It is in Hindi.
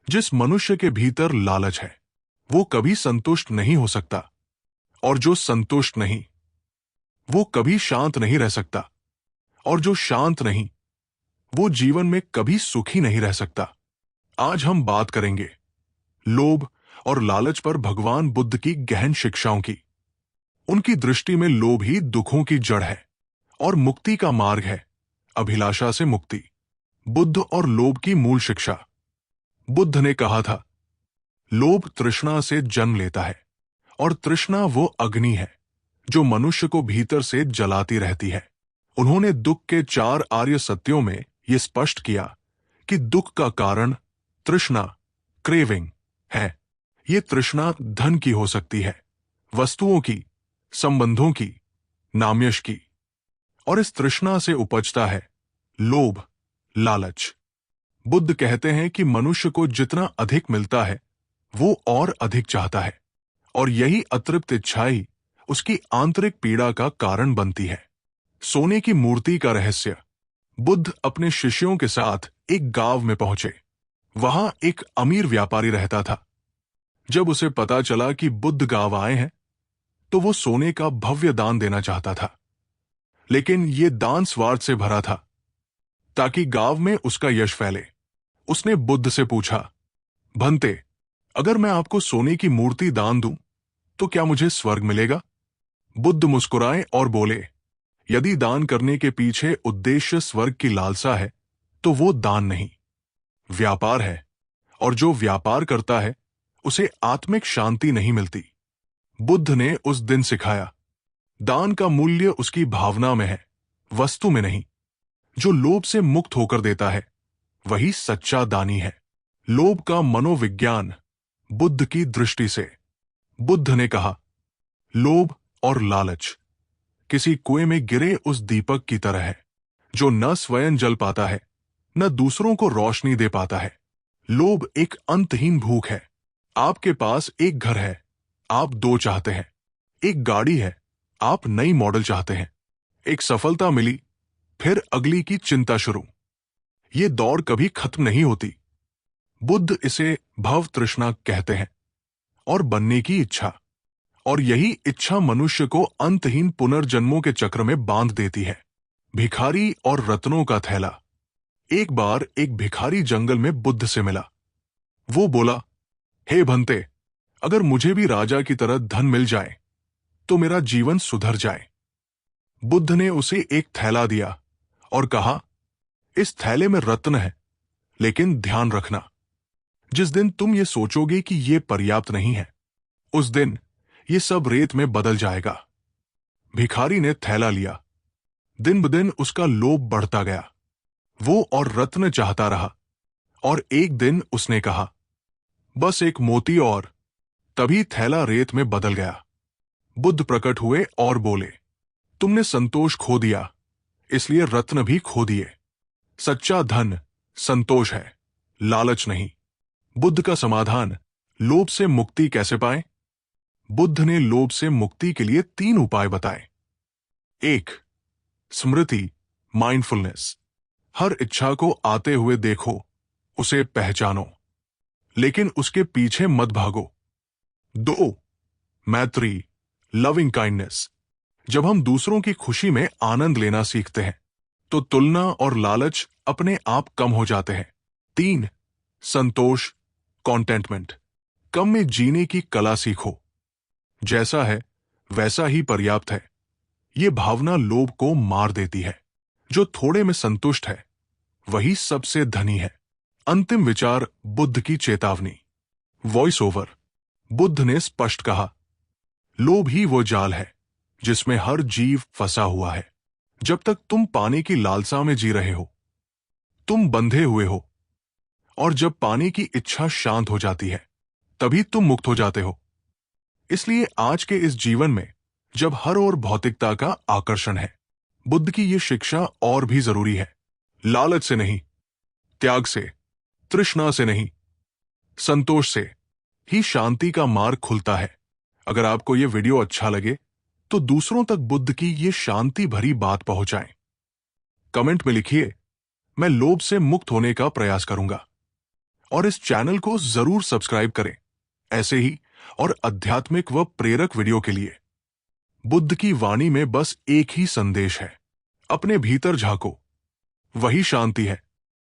जिस मनुष्य के भीतर लालच है वो कभी संतुष्ट नहीं हो सकता, और जो संतुष्ट नहीं वो कभी शांत नहीं रह सकता, और जो शांत नहीं वो जीवन में कभी सुखी नहीं रह सकता। आज हम बात करेंगे लोभ और लालच पर भगवान बुद्ध की गहन शिक्षाओं की। उनकी दृष्टि में लोभ ही दुखों की जड़ है और मुक्ति का मार्ग है, अभिलाषा से मुक्ति। बुद्ध और लोभ की मूल शिक्षा। बुद्ध ने कहा था, लोभ तृष्णा से जन्म लेता है और तृष्णा वो अग्नि है जो मनुष्य को भीतर से जलाती रहती है। उन्होंने दुख के 4 आर्य सत्यों में यह स्पष्ट किया कि दुख का कारण तृष्णा, क्रेविंग है। ये तृष्णा धन की हो सकती है, वस्तुओं की, संबंधों की, नामयश की, और इस तृष्णा से उपजता है लोभ, लालच। बुद्ध कहते हैं कि मनुष्य को जितना अधिक मिलता है वो और अधिक चाहता है, और यही अतृप्त इच्छा ही उसकी आंतरिक पीड़ा का कारण बनती है। सोने की मूर्ति का रहस्य। बुद्ध अपने शिष्यों के साथ एक गांव में पहुंचे। वहां एक अमीर व्यापारी रहता था। जब उसे पता चला कि बुद्ध गांव आए हैं तो वो सोने का भव्य दान देना चाहता था, लेकिन ये दान स्वार्थ से भरा था ताकि गांव में उसका यश फैले। उसने बुद्ध से पूछा, भंते, अगर मैं आपको सोने की मूर्ति दान दूं तो क्या मुझे स्वर्ग मिलेगा? बुद्ध मुस्कुराए और बोले, यदि दान करने के पीछे उद्देश्य स्वर्ग की लालसा है तो वो दान नहीं, व्यापार है, और जो व्यापार करता है उसे आत्मिक शांति नहीं मिलती। बुद्ध ने उस दिन सिखाया, दान का मूल्य उसकी भावना में है, वस्तु में नहीं। जो लोभ से मुक्त होकर देता है वही सच्चा दानी है। लोभ का मनोविज्ञान। बुद्ध की दृष्टि से बुद्ध ने कहा, लोभ और लालच किसी कुएं में गिरे उस दीपक की तरह है जो न स्वयं जल पाता है न दूसरों को रोशनी दे पाता है। लोभ एक अंतहीन भूख है। आपके पास एक घर है, आप 2 चाहते हैं। एक गाड़ी है, आप नई मॉडल चाहते हैं। एक सफलता मिली, फिर अगली की चिंता शुरू। ये दौड़ कभी खत्म नहीं होती। बुद्ध इसे भव तृष्णा कहते हैं, और बनने की इच्छा। और यही इच्छा मनुष्य को अंतहीन पुनर्जन्मों के चक्र में बांध देती है। भिखारी और रत्नों का थैला। एक बार एक भिखारी जंगल में बुद्ध से मिला। वो बोला, हे भंते, अगर मुझे भी राजा की तरह धन मिल जाए तो मेरा जीवन सुधर जाए। बुद्ध ने उसे एक थैला दिया और कहा, इस थैले में रत्न है, लेकिन ध्यान रखना, जिस दिन तुम ये सोचोगे कि ये पर्याप्त नहीं है, उस दिन ये सब रेत में बदल जाएगा। भिखारी ने थैला लिया। दिन ब दिन उसका लोभ बढ़ता गया। वो और रत्न चाहता रहा, और एक दिन उसने कहा, बस एक मोती और। तभी थैला रेत में बदल गया। बुद्ध प्रकट हुए और बोले, तुमने संतोष खो दिया, इसलिए रत्न भी खो दिए। सच्चा धन संतोष है, लालच नहीं। बुद्ध का समाधान। लोभ से मुक्ति कैसे पाएं? बुद्ध ने लोभ से मुक्ति के लिए 3 उपाय बताए। 1. स्मृति, माइंडफुलनेस। हर इच्छा को आते हुए देखो, उसे पहचानो, लेकिन उसके पीछे मत भागो। 2. मैत्री, लविंग काइंडनेस। जब हम दूसरों की खुशी में आनंद लेना सीखते हैं तो तुलना और लालच अपने आप कम हो जाते हैं। 3. संतोष, कॉन्टेंटमेंट। कम में जीने की कला सीखो। जैसा है वैसा ही पर्याप्त है। ये भावना लोभ को मार देती है। जो थोड़े में संतुष्ट है वही सबसे धनी है। अंतिम विचार। बुद्ध की चेतावनी। Voice over. बुद्ध ने स्पष्ट कहा, लोभ ही वो जाल है जिसमें हर जीव फंसा हुआ है। जब तक तुम पाने की लालसा में जी रहे हो तुम बंधे हुए हो, और जब पाने की इच्छा शांत हो जाती है तभी तुम मुक्त हो जाते हो। इसलिए आज के इस जीवन में जब हर ओर भौतिकता का आकर्षण है, बुद्ध की ये शिक्षा और भी जरूरी है। लालच से नहीं, त्याग से, तृष्णा से नहीं, संतोष से ही शांति का मार्ग खुलता है। अगर आपको ये वीडियो अच्छा लगे तो दूसरों तक बुद्ध की ये शांति भरी बात पहुंचाएं। कमेंट में लिखिए, मैं लोभ से मुक्त होने का प्रयास करूंगा। और इस चैनल को जरूर सब्सक्राइब करें ऐसे ही और आध्यात्मिक व प्रेरक वीडियो के लिए। बुद्ध की वाणी में बस एक ही संदेश है, अपने भीतर झांको, वही शांति है।